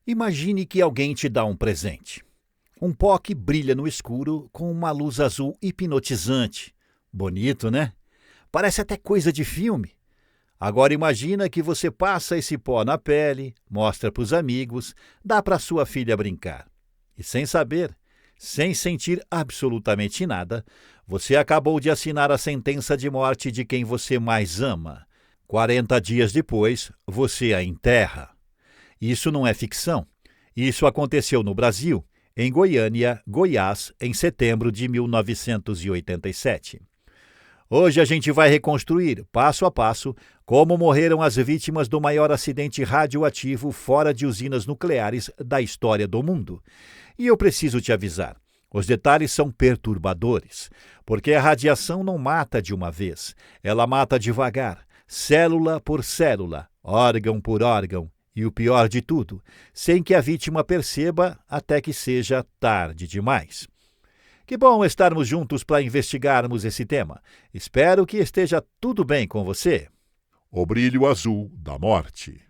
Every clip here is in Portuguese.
Imagine que alguém te dá um presente. Um pó que brilha no escuro com uma luz azul hipnotizante. Bonito, né? Parece até coisa de filme. Agora imagina que você passa esse pó na pele, mostra para os amigos, dá para sua filha brincar. E sem saber, sem sentir absolutamente nada, você acabou de assinar a sentença de morte de quem você mais ama. 40 dias depois, você a enterra. Isso não é ficção. Isso aconteceu no Brasil, em Goiânia, Goiás, em setembro de 1987. Hoje a gente vai reconstruir, passo a passo, como morreram as vítimas do maior acidente radioativo fora de usinas nucleares da história do mundo. E eu preciso te avisar, os detalhes são perturbadores, porque a radiação não mata de uma vez, ela mata devagar, célula por célula, órgão por órgão, e o pior de tudo, sem que a vítima perceba até que seja tarde demais. Que bom estarmos juntos para investigarmos esse tema. Espero que esteja tudo bem com você. O brilho azul da morte.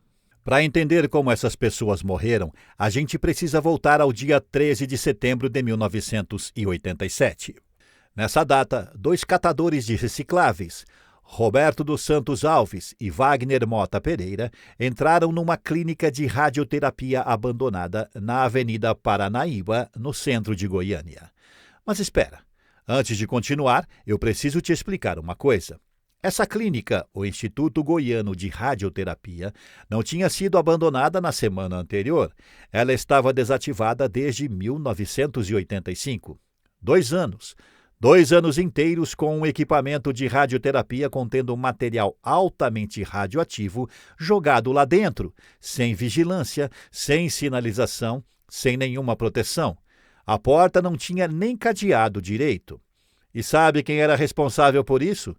Para entender como essas pessoas morreram, a gente precisa voltar ao dia 13 de setembro de 1987. Nessa data, 2 catadores de recicláveis, Roberto dos Santos Alves e Wagner Mota Pereira, entraram numa clínica de radioterapia abandonada na Avenida Paranaíba, no centro de Goiânia. Mas espera, antes de continuar, eu preciso te explicar uma coisa. Essa clínica, o Instituto Goiano de Radioterapia, não tinha sido abandonada na semana anterior. Ela estava desativada desde 1985. 2 anos. 2 anos inteiros com um equipamento de radioterapia contendo material altamente radioativo jogado lá dentro, sem vigilância, sem sinalização, sem nenhuma proteção. A porta não tinha nem cadeado direito. E sabe quem era responsável por isso?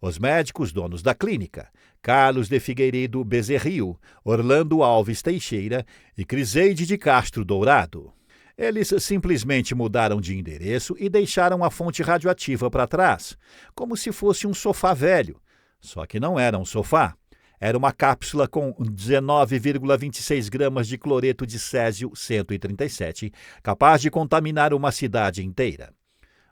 Os médicos donos da clínica, Carlos de Figueiredo Bezerril, Orlando Alves Teixeira e Criseide de Castro Dourado. Eles simplesmente mudaram de endereço e deixaram a fonte radioativa para trás, como se fosse um sofá velho. Só que não era um sofá. Era uma cápsula com 19,26 gramas de cloreto de césio 137, capaz de contaminar uma cidade inteira.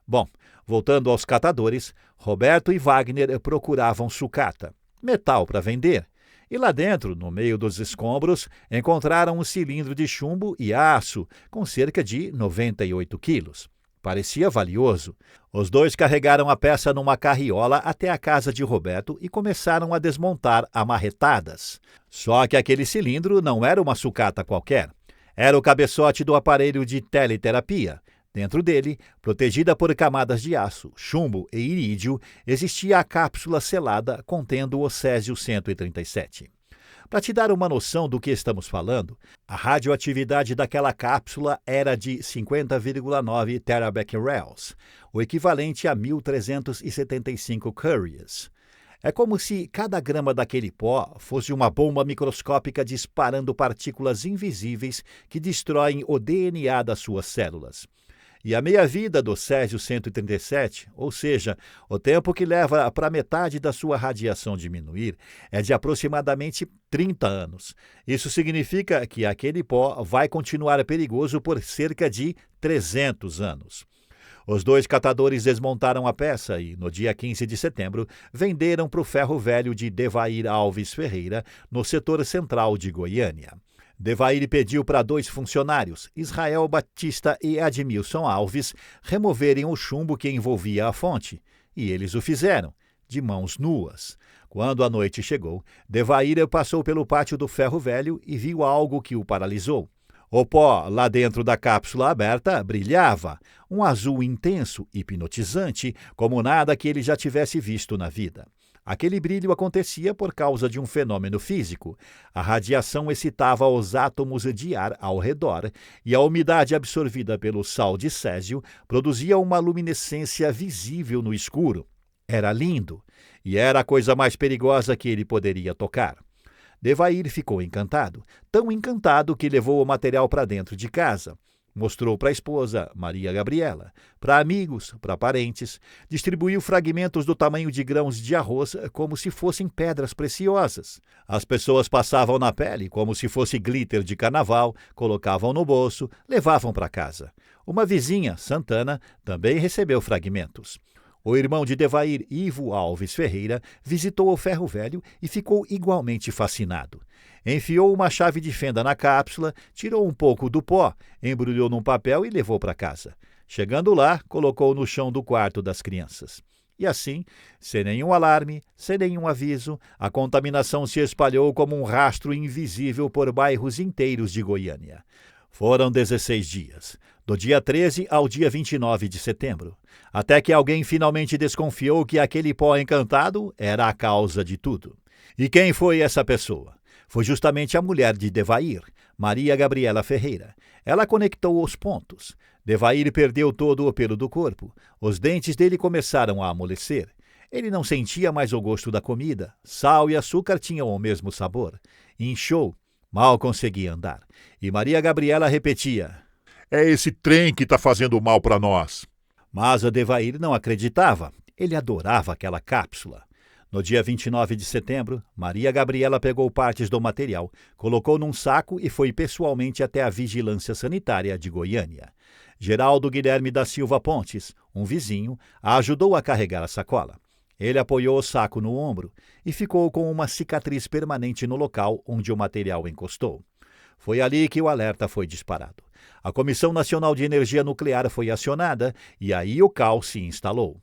Bom, voltando aos catadores, Roberto e Wagner procuravam sucata, metal para vender. E lá dentro, no meio dos escombros, encontraram um cilindro de chumbo e aço, com cerca de 98 quilos. Parecia valioso. Os 2 carregaram a peça numa carriola até a casa de Roberto e começaram a desmontar a marretadas. Só que aquele cilindro não era uma sucata qualquer. Era o cabeçote do aparelho de teleterapia. Dentro dele, protegida por camadas de aço, chumbo e irídio, existia a cápsula selada contendo o césio 137. Para te dar uma noção do que estamos falando, a radioatividade daquela cápsula era de 50,9 terabecquerels, o equivalente a 1.375 curies. É como se cada grama daquele pó fosse uma bomba microscópica disparando partículas invisíveis que destroem o DNA das suas células. E a meia-vida do césio 137, ou seja, o tempo que leva para metade da sua radiação diminuir, é de aproximadamente 30 anos. Isso significa que aquele pó vai continuar perigoso por cerca de 300 anos. Os 2 catadores desmontaram a peça e, no dia 15 de setembro, venderam para o ferro velho de Devair Alves Ferreira, no setor central de Goiânia. Devair pediu para 2 funcionários, Israel Batista e Admilson Alves, removerem o chumbo que envolvia a fonte, e eles o fizeram, de mãos nuas. Quando a noite chegou, Devair passou pelo pátio do ferro velho e viu algo que o paralisou. O pó, lá dentro da cápsula aberta, brilhava, um azul intenso, hipnotizante, como nada que ele já tivesse visto na vida. Aquele brilho acontecia por causa de um fenômeno físico. A radiação excitava os átomos de ar ao redor e a umidade absorvida pelo sal de césio produzia uma luminescência visível no escuro. Era lindo e era a coisa mais perigosa que ele poderia tocar. Devair ficou encantado, tão encantado que levou o material para dentro de casa. Mostrou para a esposa, Maria Gabriela, para amigos, para parentes, distribuiu fragmentos do tamanho de grãos de arroz como se fossem pedras preciosas. As pessoas passavam na pele como se fosse glitter de carnaval, colocavam no bolso, levavam para casa. Uma vizinha, Santana, também recebeu fragmentos. O irmão de Devair, Ivo Alves Ferreira, visitou o ferro velho e ficou igualmente fascinado. Enfiou uma chave de fenda na cápsula, tirou um pouco do pó, embrulhou num papel e levou para casa. Chegando lá, colocou no chão do quarto das crianças. E assim, sem nenhum alarme, sem nenhum aviso, a contaminação se espalhou como um rastro invisível por bairros inteiros de Goiânia. Foram 16 dias, do dia 13 ao dia 29 de setembro, até que alguém finalmente desconfiou que aquele pó encantado era a causa de tudo. E quem foi essa pessoa? Foi justamente a mulher de Devair, Maria Gabriela Ferreira. Ela conectou os pontos. Devair perdeu todo o pelo do corpo. Os dentes dele começaram a amolecer. Ele não sentia mais o gosto da comida. Sal e açúcar tinham o mesmo sabor. Inchou. Mal conseguia andar. E Maria Gabriela repetia: É esse trem que está fazendo mal para nós. Mas a Devair não acreditava. Ele adorava aquela cápsula. No dia 29 de setembro, Maria Gabriela pegou partes do material, colocou num saco e foi pessoalmente até a Vigilância Sanitária de Goiânia. Geraldo Guilherme da Silva Pontes, um vizinho, a ajudou a carregar a sacola. Ele apoiou o saco no ombro e ficou com uma cicatriz permanente no local onde o material encostou. Foi ali que o alerta foi disparado. A Comissão Nacional de Energia Nuclear foi acionada e aí o caos se instalou.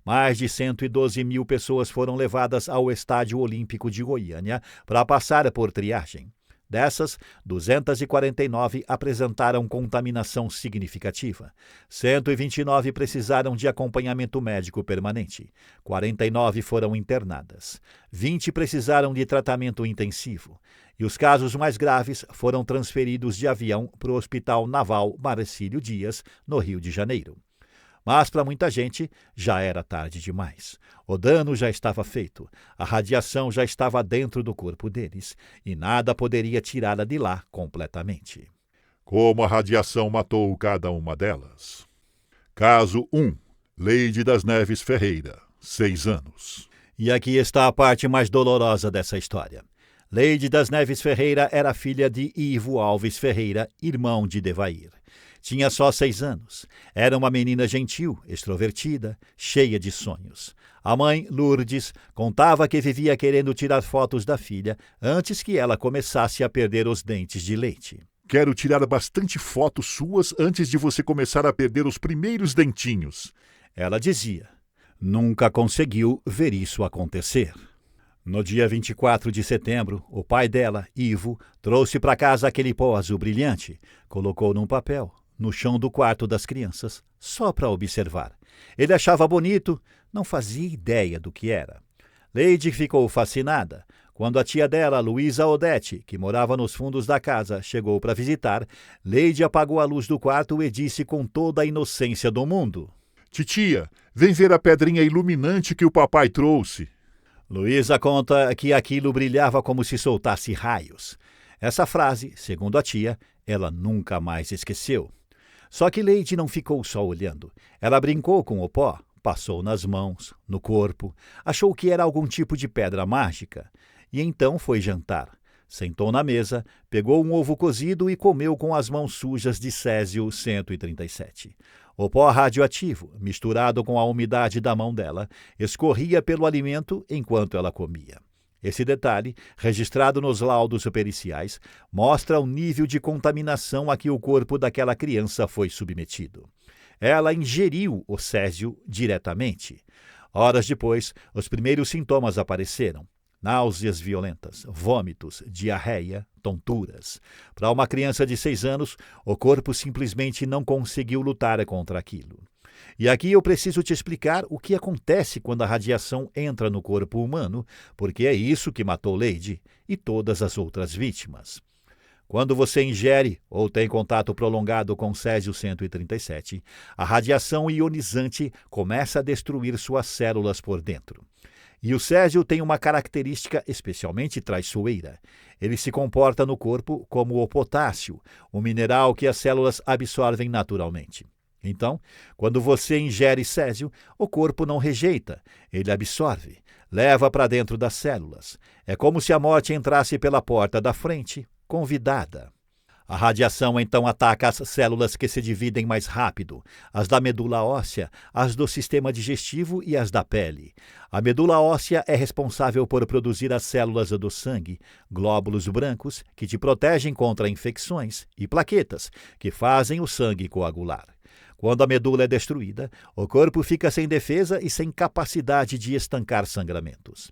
Mais de 112 mil pessoas foram levadas ao Estádio Olímpico de Goiânia para passar por triagem. Dessas, 249 apresentaram contaminação significativa. 129 precisaram de acompanhamento médico permanente. 49 foram internadas. 20 precisaram de tratamento intensivo. E os casos mais graves foram transferidos de avião para o Hospital Naval Marcílio Dias, no Rio de Janeiro. Mas para muita gente já era tarde demais. O dano já estava feito, a radiação já estava dentro do corpo deles e nada poderia tirá-la de lá completamente. Como a radiação matou cada uma delas. Caso 1. Leide das Neves Ferreira, 6 anos. E aqui está a parte mais dolorosa dessa história. Leide das Neves Ferreira era filha de Ivo Alves Ferreira, irmão de Devair. Tinha só 6 anos. Era uma menina gentil, extrovertida, cheia de sonhos. A mãe, Lourdes, contava que vivia querendo tirar fotos da filha antes que ela começasse a perder os dentes de leite. Quero tirar bastante fotos suas antes de você começar a perder os primeiros dentinhos. Ela dizia. Nunca conseguiu ver isso acontecer. No dia 24 de setembro, o pai dela, Ivo, trouxe para casa aquele pó azul brilhante, colocou num papel, no chão do quarto das crianças, só para observar. Ele achava bonito, não fazia ideia do que era. Leide ficou fascinada. Quando a tia dela, Luísa Odete, que morava nos fundos da casa, chegou para visitar, Leide apagou a luz do quarto e disse com toda a inocência do mundo: Titia, vem ver a pedrinha iluminante que o papai trouxe. Luísa conta que aquilo brilhava como se soltasse raios. Essa frase, segundo a tia, ela nunca mais esqueceu. Só que Leide não ficou só olhando. Ela brincou com o pó, passou nas mãos, no corpo, achou que era algum tipo de pedra mágica. E então foi jantar. Sentou na mesa, pegou um ovo cozido e comeu com as mãos sujas de Césio 137. O pó radioativo, misturado com a umidade da mão dela, escorria pelo alimento enquanto ela comia. Esse detalhe, registrado nos laudos periciais, mostra o nível de contaminação a que o corpo daquela criança foi submetido. Ela ingeriu o césio diretamente. Horas depois, os primeiros sintomas apareceram. Náuseas violentas, vômitos, diarreia, tonturas. Para uma criança de 6 anos, o corpo simplesmente não conseguiu lutar contra aquilo. E aqui eu preciso te explicar o que acontece quando a radiação entra no corpo humano, porque é isso que matou Leide e todas as outras vítimas. Quando você ingere ou tem contato prolongado com Césio 137, a radiação ionizante começa a destruir suas células por dentro. E o césio tem uma característica especialmente traiçoeira. Ele se comporta no corpo como o potássio, um mineral que as células absorvem naturalmente. Então, quando você ingere césio, o corpo não rejeita, ele absorve, leva para dentro das células. É como se a morte entrasse pela porta da frente, convidada. A radiação então ataca as células que se dividem mais rápido, as da medula óssea, as do sistema digestivo e as da pele. A medula óssea é responsável por produzir as células do sangue, glóbulos brancos, que te protegem contra infecções, e plaquetas, que fazem o sangue coagular. Quando a medula é destruída, o corpo fica sem defesa e sem capacidade de estancar sangramentos.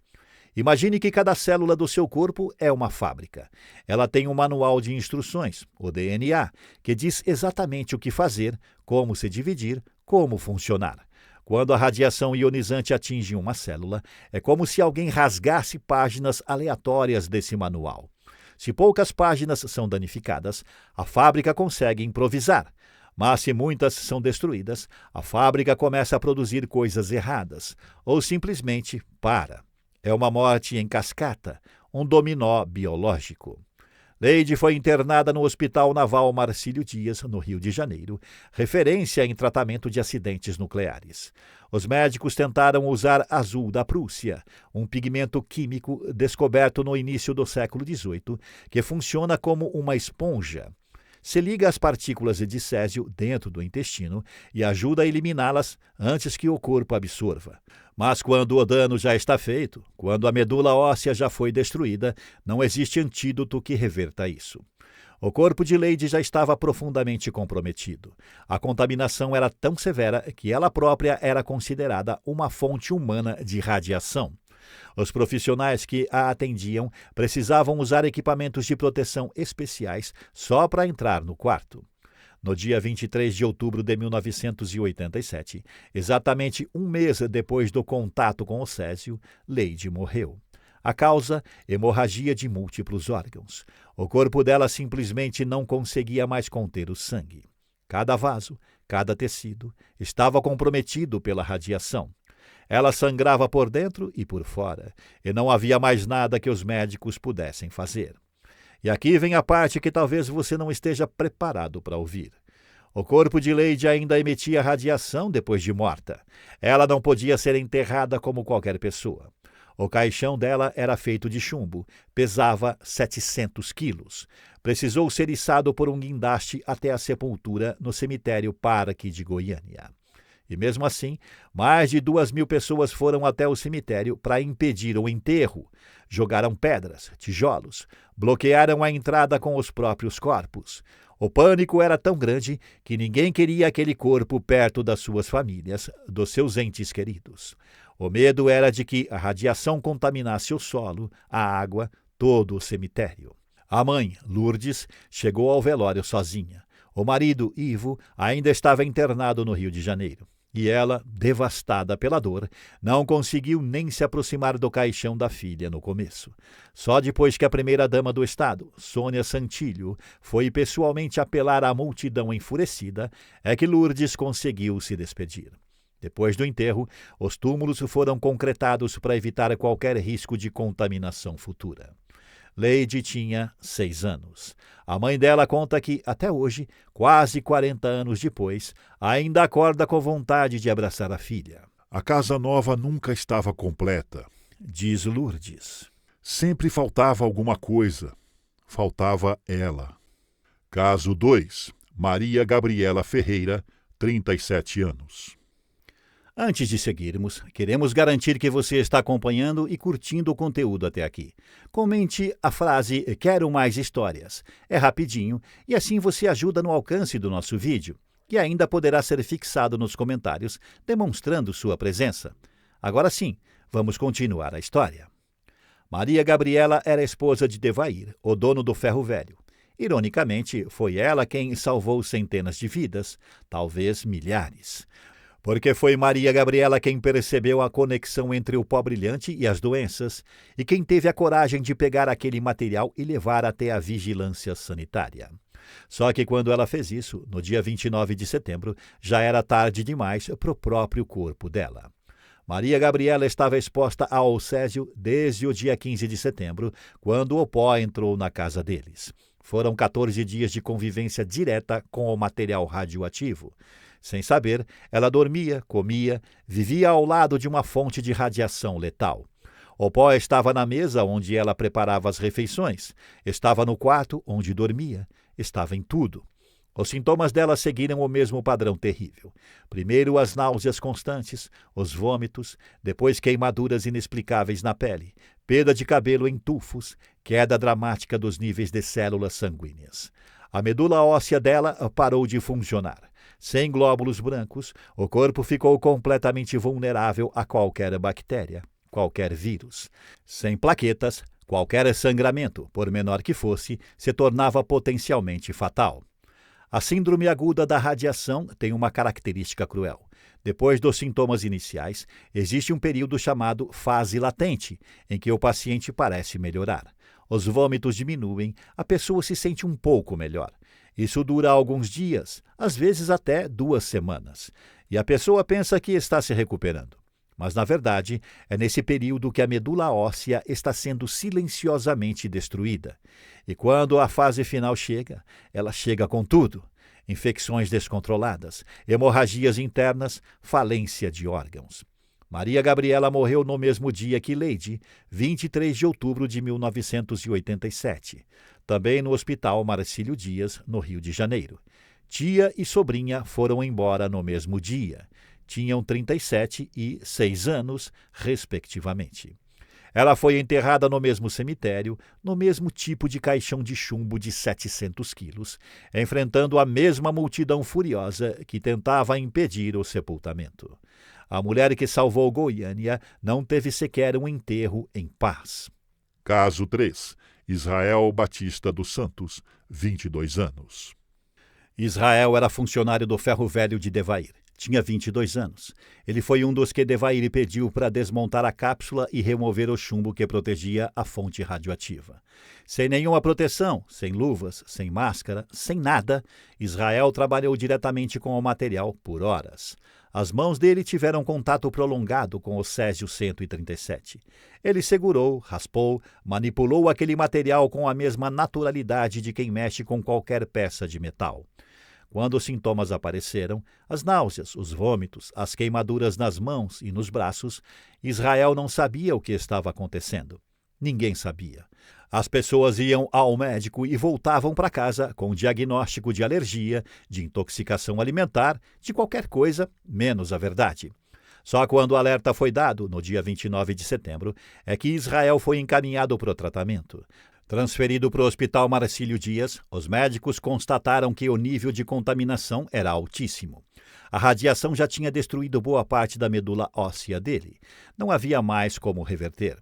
Imagine que cada célula do seu corpo é uma fábrica. Ela tem um manual de instruções, o DNA, que diz exatamente o que fazer, como se dividir, como funcionar. Quando a radiação ionizante atinge uma célula, é como se alguém rasgasse páginas aleatórias desse manual. Se poucas páginas são danificadas, a fábrica consegue improvisar. Mas se muitas são destruídas, a fábrica começa a produzir coisas erradas, ou simplesmente para. É uma morte em cascata, um dominó biológico. Leide foi internada no Hospital Naval Marcílio Dias, no Rio de Janeiro, referência em tratamento de acidentes nucleares. Os médicos tentaram usar azul da Prússia, um pigmento químico descoberto no início do século XVIII, que funciona como uma esponja. Se liga às partículas de césio dentro do intestino e ajuda a eliminá-las antes que o corpo absorva. Mas quando o dano já está feito, quando a medula óssea já foi destruída, não existe antídoto que reverta isso. O corpo de Leide já estava profundamente comprometido. A contaminação era tão severa que ela própria era considerada uma fonte humana de radiação. Os profissionais que a atendiam precisavam usar equipamentos de proteção especiais só para entrar no quarto. No dia 23 de outubro de 1987, exatamente um mês depois do contato com o césio, Leide morreu. A causa, hemorragia de múltiplos órgãos. O corpo dela simplesmente não conseguia mais conter o sangue. Cada vaso, cada tecido, estava comprometido pela radiação. Ela sangrava por dentro e por fora, e não havia mais nada que os médicos pudessem fazer. E aqui vem a parte que talvez você não esteja preparado para ouvir. O corpo de Leide ainda emitia radiação depois de morta. Ela não podia ser enterrada como qualquer pessoa. O caixão dela era feito de chumbo, pesava 700 quilos. Precisou ser içado por um guindaste até a sepultura no cemitério Parque de Goiânia. E mesmo assim, mais de 2.000 pessoas foram até o cemitério para impedir o enterro. Jogaram pedras, tijolos, bloquearam a entrada com os próprios corpos. O pânico era tão grande que ninguém queria aquele corpo perto das suas famílias, dos seus entes queridos. O medo era de que a radiação contaminasse o solo, a água, todo o cemitério. A mãe, Lourdes, chegou ao velório sozinha. O marido, Ivo, ainda estava internado no Rio de Janeiro. E ela, devastada pela dor, não conseguiu nem se aproximar do caixão da filha no começo. Só depois que a primeira-dama do Estado, Sônia Santilho, foi pessoalmente apelar à multidão enfurecida, é que Lourdes conseguiu se despedir. Depois do enterro, os túmulos foram concretados para evitar qualquer risco de contaminação futura. Leide tinha 6 anos. A mãe dela conta que, até hoje, quase 40 anos depois, ainda acorda com vontade de abraçar a filha. A casa nova nunca estava completa, Diz Lourdes. Sempre faltava alguma coisa. Faltava ela. Caso 2. Maria Gabriela Ferreira, 37 anos. Antes de seguirmos, queremos garantir que você está acompanhando e curtindo o conteúdo até aqui. Comente a frase "Quero mais histórias". É rapidinho e assim você ajuda no alcance do nosso vídeo, que ainda poderá ser fixado nos comentários, demonstrando sua presença. Agora sim, vamos continuar a história. Maria Gabriela era esposa de Devair, o dono do ferro velho. Ironicamente, foi ela quem salvou centenas de vidas, talvez milhares. Porque foi Maria Gabriela quem percebeu a conexão entre o pó brilhante e as doenças, e quem teve a coragem de pegar aquele material e levar até a vigilância sanitária. Só que quando ela fez isso, no dia 29 de setembro, já era tarde demais para o próprio corpo dela. Maria Gabriela estava exposta ao césio desde o dia 15 de setembro, quando o pó entrou na casa deles. Foram 14 dias de convivência direta com o material radioativo. Sem saber, ela dormia, comia, vivia ao lado de uma fonte de radiação letal. O pó estava na mesa onde ela preparava as refeições, estava no quarto onde dormia, estava em tudo. Os sintomas dela seguiram o mesmo padrão terrível. Primeiro as náuseas constantes, os vômitos, depois queimaduras inexplicáveis na pele, perda de cabelo em tufos, queda dramática dos níveis de células sanguíneas. A medula óssea dela parou de funcionar. Sem glóbulos brancos, o corpo ficou completamente vulnerável a qualquer bactéria, qualquer vírus. Sem plaquetas, qualquer sangramento, por menor que fosse, se tornava potencialmente fatal. A síndrome aguda da radiação tem uma característica cruel. Depois dos sintomas iniciais, existe um período chamado fase latente, em que o paciente parece melhorar. Os vômitos diminuem, a pessoa se sente um pouco melhor. Isso dura alguns dias, às vezes até 2 semanas, e a pessoa pensa que está se recuperando. Mas, na verdade, é nesse período que a medula óssea está sendo silenciosamente destruída. E quando a fase final chega, ela chega com tudo. Infecções descontroladas, hemorragias internas, falência de órgãos. Maria Gabriela morreu no mesmo dia que Lady, 23 de outubro de 1987, também no Hospital Marcílio Dias, no Rio de Janeiro. Tia e sobrinha foram embora no mesmo dia. Tinham 37 e 6 anos, respectivamente. Ela foi enterrada no mesmo cemitério, no mesmo tipo de caixão de chumbo de 700 quilos, enfrentando a mesma multidão furiosa que tentava impedir o sepultamento. A mulher que salvou Goiânia não teve sequer um enterro em paz. Caso 3. Israel Batista dos Santos, 22 anos. Israel era funcionário do Ferro Velho de Devair. Tinha 22 anos. Ele foi um dos que Devair pediu para desmontar a cápsula e remover o chumbo que protegia a fonte radioativa. Sem nenhuma proteção, sem luvas, sem máscara, sem nada, Israel trabalhou diretamente com o material por horas. As mãos dele tiveram contato prolongado com o Césio-137. Ele segurou, raspou, manipulou aquele material com a mesma naturalidade de quem mexe com qualquer peça de metal. Quando os sintomas apareceram, as náuseas, os vômitos, as queimaduras nas mãos e nos braços, Israel não sabia o que estava acontecendo. Ninguém sabia. As pessoas iam ao médico e voltavam para casa com diagnóstico de alergia, de intoxicação alimentar, de qualquer coisa, menos a verdade. Só quando o alerta foi dado, no dia 29 de setembro, é que Israel foi encaminhado para o tratamento. Transferido para o Hospital Marcílio Dias, os médicos constataram que o nível de contaminação era altíssimo. A radiação já tinha destruído boa parte da medula óssea dele. Não havia mais como reverter.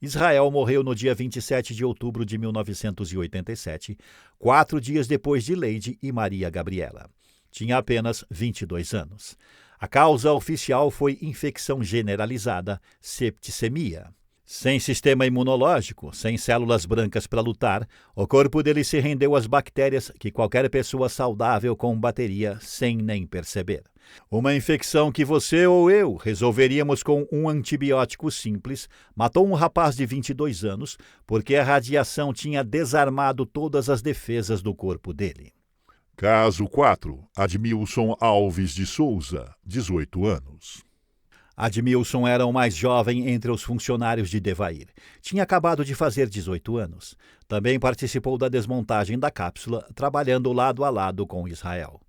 Israel morreu no dia 27 de outubro de 1987, 4 dias depois de Lady e Maria Gabriela. Tinha apenas 22 anos. A causa oficial foi infecção generalizada, septicemia. Sem sistema imunológico, sem células brancas para lutar, o corpo dele se rendeu às bactérias que qualquer pessoa saudável combateria sem nem perceber. Uma infecção que você ou eu resolveríamos com um antibiótico simples matou um rapaz de 22 anos porque a radiação tinha desarmado todas as defesas do corpo dele. Caso 4. Admilson Alves de Souza, 18 anos. Admilson era o mais jovem entre os funcionários de Devair. Tinha acabado de fazer 18 anos. Também participou da desmontagem da cápsula, trabalhando lado a lado com Israel.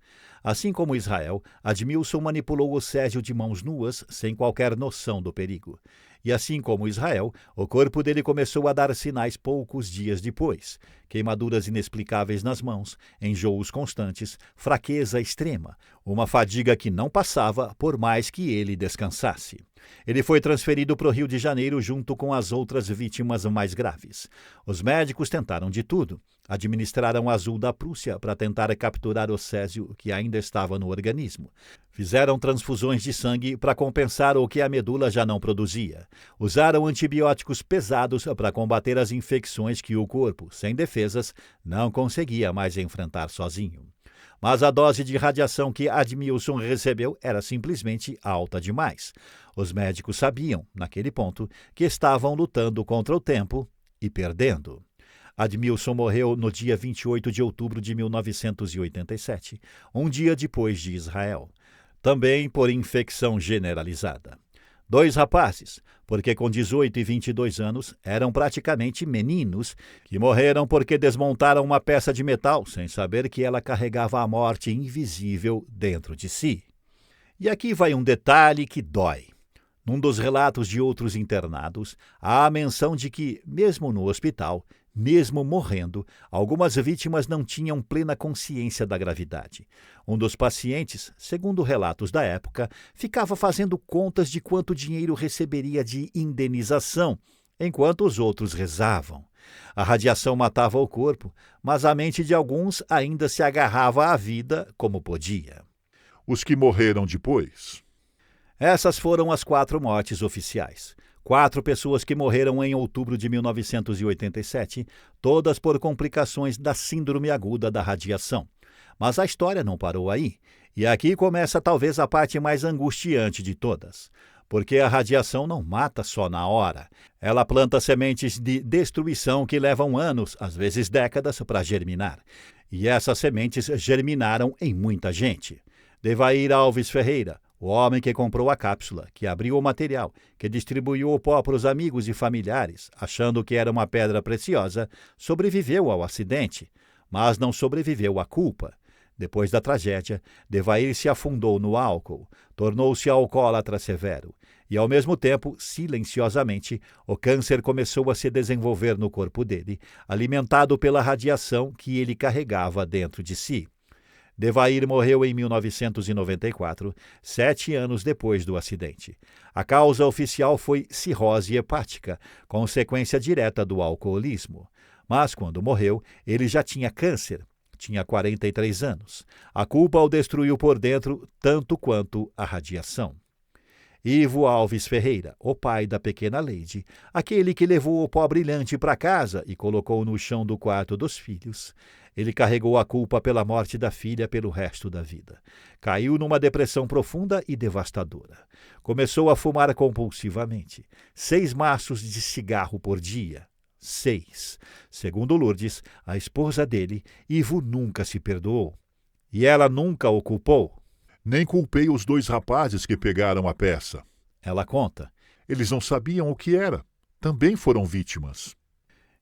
Assim como Israel, Admilson manipulou o Césio de mãos nuas, sem qualquer noção do perigo. E assim como Israel, o corpo dele começou a dar sinais poucos dias depois. Queimaduras inexplicáveis nas mãos, enjoos constantes, fraqueza extrema, uma fadiga que não passava por mais que ele descansasse. Ele foi transferido para o Rio de Janeiro junto com as outras vítimas mais graves. Os médicos tentaram de tudo. Administraram azul da Prússia para tentar capturar o césio que ainda estava no organismo. Fizeram transfusões de sangue para compensar o que a medula já não produzia. Usaram antibióticos pesados para combater as infecções que o corpo, sem defesas, não conseguia mais enfrentar sozinho. Mas a dose de radiação que Admilson recebeu era simplesmente alta demais. Os médicos sabiam, naquele ponto, que estavam lutando contra o tempo e perdendo. Admilson morreu no dia 28 de outubro de 1987, um dia depois de Israel, também por infecção generalizada. 2 rapazes, porque com 18 e 22 anos eram praticamente meninos, que morreram porque desmontaram uma peça de metal sem saber que ela carregava a morte invisível dentro de si. E aqui vai um detalhe que dói. Num dos relatos de outros internados, há a menção de que, mesmo no hospital, mesmo morrendo, algumas vítimas não tinham plena consciência da gravidade. Um dos pacientes, segundo relatos da época, ficava fazendo contas de quanto dinheiro receberia de indenização, enquanto os outros rezavam. A radiação matava o corpo, mas a mente de alguns ainda se agarrava à vida como podia. Os que morreram depois. Essas foram as 4 mortes oficiais. 4 pessoas que morreram em outubro de 1987, todas por complicações da síndrome aguda da radiação. Mas a história não parou aí. E aqui começa talvez a parte mais angustiante de todas. Porque a radiação não mata só na hora. Ela planta sementes de destruição que levam anos, às vezes décadas, para germinar. E essas sementes germinaram em muita gente. Devair Alves Ferreira, o homem que comprou a cápsula, que abriu o material, que distribuiu o pó para os amigos e familiares, achando que era uma pedra preciosa, sobreviveu ao acidente, mas não sobreviveu à culpa. Depois da tragédia, Devair se afundou no álcool, tornou-se alcoólatra severo, e ao mesmo tempo, silenciosamente, o câncer começou a se desenvolver no corpo dele, alimentado pela radiação que ele carregava dentro de si. Devair morreu em 1994, 7 anos depois do acidente. A causa oficial foi cirrose hepática, consequência direta do alcoolismo. Mas, quando morreu, ele já tinha câncer. Tinha 43 anos. A culpa o destruiu por dentro tanto quanto a radiação. Ivo Alves Ferreira, o pai da pequena Leide, aquele que levou o pó brilhante para casa e colocou no chão do quarto dos filhos. Ele carregou a culpa pela morte da filha pelo resto da vida. Caiu numa depressão profunda e devastadora. Começou a fumar compulsivamente. 6 maços de cigarro por dia. 6. Segundo Lourdes, a esposa dele, Ivo nunca se perdoou. E ela nunca o culpou. Nem culpei os 2 rapazes que pegaram a peça. Ela conta. Eles não sabiam o que era. Também foram vítimas.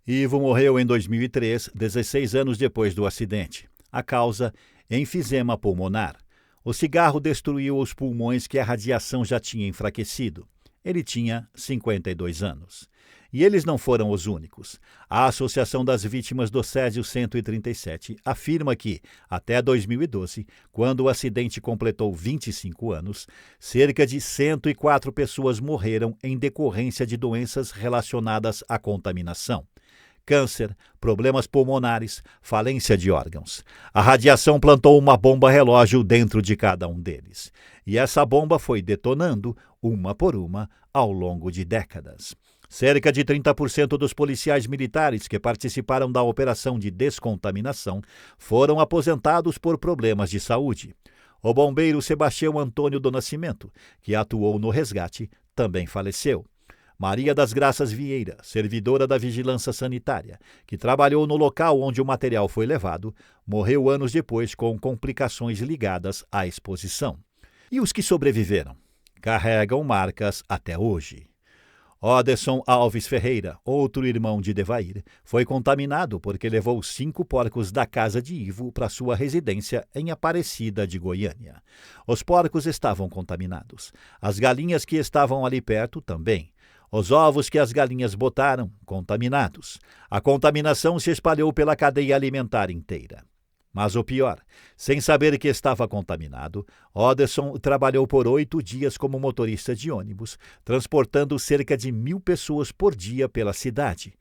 Ivo morreu em 2003, 16 anos depois do acidente. A causa, enfisema pulmonar. O cigarro destruiu os pulmões que a radiação já tinha enfraquecido. Ele tinha 52 anos. E eles não foram os únicos. A Associação das Vítimas do Césio 137 afirma que, até 2012, quando o acidente completou 25 anos, cerca de 104 pessoas morreram em decorrência de doenças relacionadas à contaminação. Câncer, problemas pulmonares, falência de órgãos. A radiação plantou uma bomba relógio dentro de cada um deles. E essa bomba foi detonando, uma por uma, ao longo de décadas. Cerca de 30% dos policiais militares que participaram da operação de descontaminação foram aposentados por problemas de saúde. O bombeiro Sebastião Antônio do Nascimento, que atuou no resgate, também faleceu. Maria das Graças Vieira, servidora da Vigilância Sanitária, que trabalhou no local onde o material foi levado, morreu anos depois com complicações ligadas à exposição. E os que sobreviveram? Carregam marcas até hoje. Oderson Alves Ferreira, outro irmão de Devair, foi contaminado porque levou 5 porcos da casa de Ivo para sua residência em Aparecida de Goiânia. Os porcos estavam contaminados. As galinhas que estavam ali perto também. Os ovos que as galinhas botaram, contaminados. A contaminação se espalhou pela cadeia alimentar inteira. Mas o pior, sem saber que estava contaminado, Oderson trabalhou por 8 dias como motorista de ônibus, transportando cerca de 1.000 pessoas por dia pela cidade.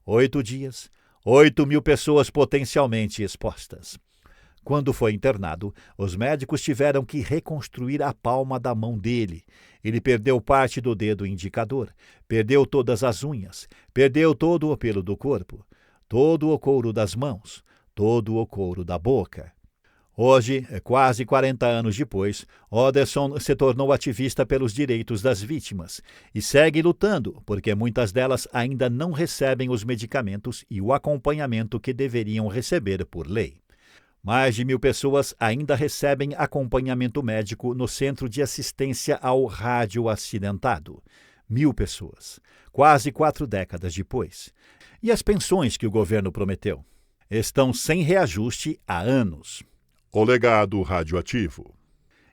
8 dias, 8.000 pessoas potencialmente expostas. Quando foi internado, os médicos tiveram que reconstruir a palma da mão dele. Ele perdeu parte do dedo indicador, perdeu todas as unhas, perdeu todo o pelo do corpo, todo o couro das mãos, todo o couro da boca. Hoje, quase 40 anos depois, Oderson se tornou ativista pelos direitos das vítimas e segue lutando porque muitas delas ainda não recebem os medicamentos e o acompanhamento que deveriam receber por lei. Mais de 1.000 pessoas ainda recebem acompanhamento médico no Centro de Assistência ao Rádio Acidentado. 1.000 pessoas, quase 4 décadas depois. E as pensões que o governo prometeu? Estão sem reajuste há anos. O legado radioativo.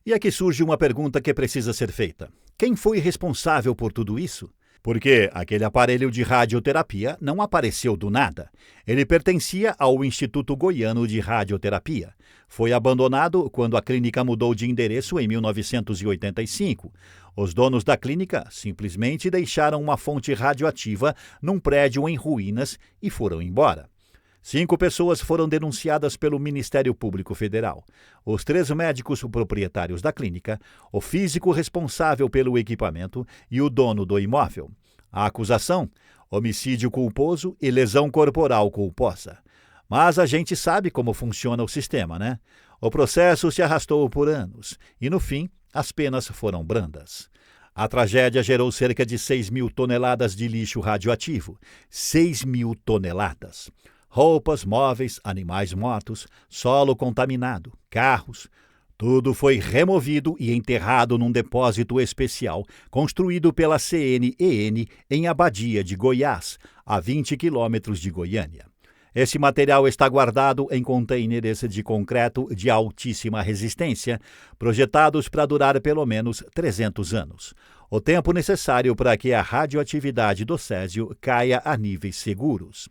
E aqui surge uma pergunta que precisa ser feita. Quem foi responsável por tudo isso? Porque aquele aparelho de radioterapia não apareceu do nada. Ele pertencia ao Instituto Goiano de Radioterapia. Foi abandonado quando a clínica mudou de endereço em 1985. Os donos da clínica simplesmente deixaram uma fonte radioativa num prédio em ruínas e foram embora. 5 pessoas foram denunciadas pelo Ministério Público Federal. Os 3 médicos proprietários da clínica, o físico responsável pelo equipamento e o dono do imóvel. A acusação? Homicídio culposo e lesão corporal culposa. Mas a gente sabe como funciona o sistema, né? O processo se arrastou por anos e, no fim, as penas foram brandas. A tragédia gerou cerca de 6.000 toneladas de lixo radioativo. 6.000 toneladas. Roupas, móveis, animais mortos, solo contaminado, carros. Tudo foi removido e enterrado num depósito especial construído pela CNEN em Abadia de Goiás, a 20 quilômetros de Goiânia. Esse material está guardado em contêineres de concreto de altíssima resistência, projetados para durar pelo menos 300 anos. O tempo necessário para que a radioatividade do césio caia a níveis seguros.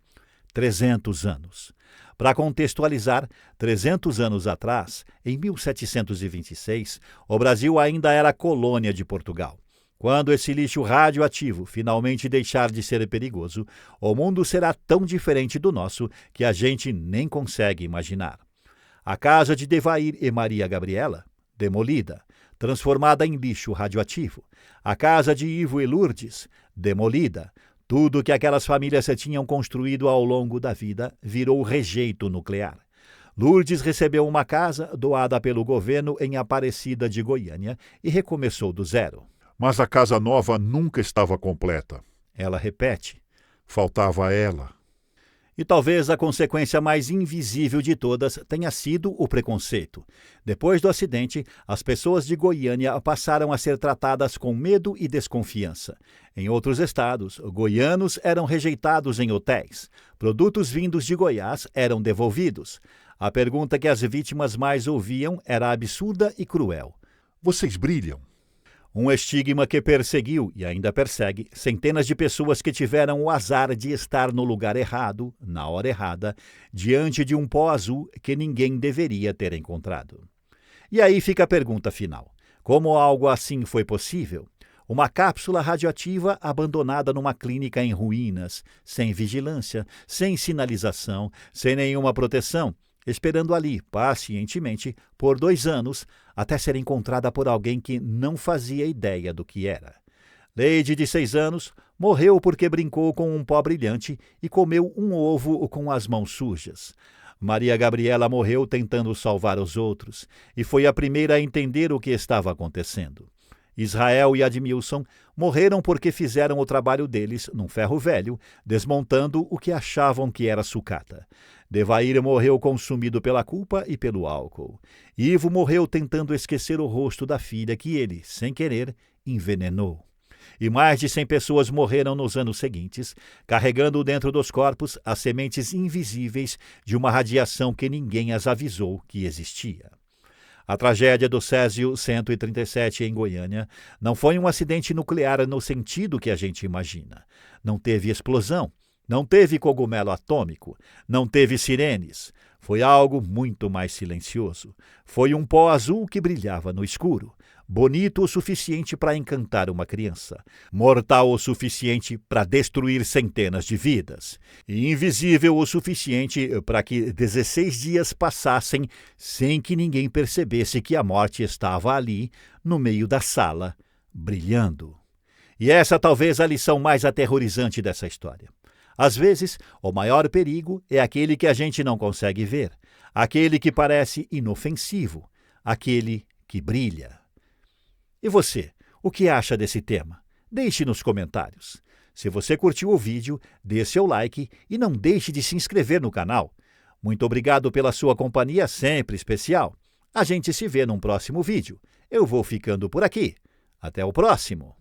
300 anos. Para contextualizar, 300 anos atrás, em 1726, o Brasil ainda era colônia de Portugal. Quando esse lixo radioativo finalmente deixar de ser perigoso, o mundo será tão diferente do nosso que a gente nem consegue imaginar. A casa de Devair e Maria Gabriela, demolida, transformada em lixo radioativo. A casa de Ivo e Lourdes, demolida. Tudo que aquelas famílias tinham construído ao longo da vida virou rejeito nuclear. Lourdes recebeu uma casa doada pelo governo em Aparecida de Goiânia e recomeçou do zero. Mas a casa nova nunca estava completa. Ela repete. Faltava ela. E talvez a consequência mais invisível de todas tenha sido o preconceito. Depois do acidente, as pessoas de Goiânia passaram a ser tratadas com medo e desconfiança. Em outros estados, goianos eram rejeitados em hotéis. Produtos vindos de Goiás eram devolvidos. A pergunta que as vítimas mais ouviam era absurda e cruel. Vocês brilham. Um estigma que perseguiu e ainda persegue centenas de pessoas que tiveram o azar de estar no lugar errado, na hora errada, diante de um pó azul que ninguém deveria ter encontrado. E aí fica a pergunta final. Como algo assim foi possível? Uma cápsula radioativa abandonada numa clínica em ruínas, sem vigilância, sem sinalização, sem nenhuma proteção, esperando ali, pacientemente, por 2 anos, até ser encontrada por alguém que não fazia ideia do que era. Leide, de 6 anos, morreu porque brincou com um pó brilhante e comeu um ovo com as mãos sujas. Maria Gabriela morreu tentando salvar os outros e foi a primeira a entender o que estava acontecendo. Israel e Admilson morreram porque fizeram o trabalho deles num ferro velho, desmontando o que achavam que era sucata. Devair morreu consumido pela culpa e pelo álcool. Ivo morreu tentando esquecer o rosto da filha que ele, sem querer, envenenou. E mais de 100 pessoas morreram nos anos seguintes, carregando dentro dos corpos as sementes invisíveis de uma radiação que ninguém as avisou que existia. A tragédia do Césio 137 em Goiânia não foi um acidente nuclear no sentido que a gente imagina. Não teve explosão, não teve cogumelo atômico, não teve sirenes. Foi algo muito mais silencioso. Foi um pó azul que brilhava no escuro, bonito o suficiente para encantar uma criança, mortal o suficiente para destruir centenas de vidas, e invisível o suficiente para que 16 dias passassem sem que ninguém percebesse que a morte estava ali, no meio da sala, brilhando. E essa talvez a lição mais aterrorizante dessa história. Às vezes, o maior perigo é aquele que a gente não consegue ver. aquele que parece inofensivo, aquele que brilha. E você, o que acha desse tema? Deixe nos comentários. Se você curtiu o vídeo, dê seu like e não deixe de se inscrever no canal. Muito obrigado pela sua companhia sempre especial. A gente se vê num próximo vídeo. Eu vou ficando por aqui. Até o próximo!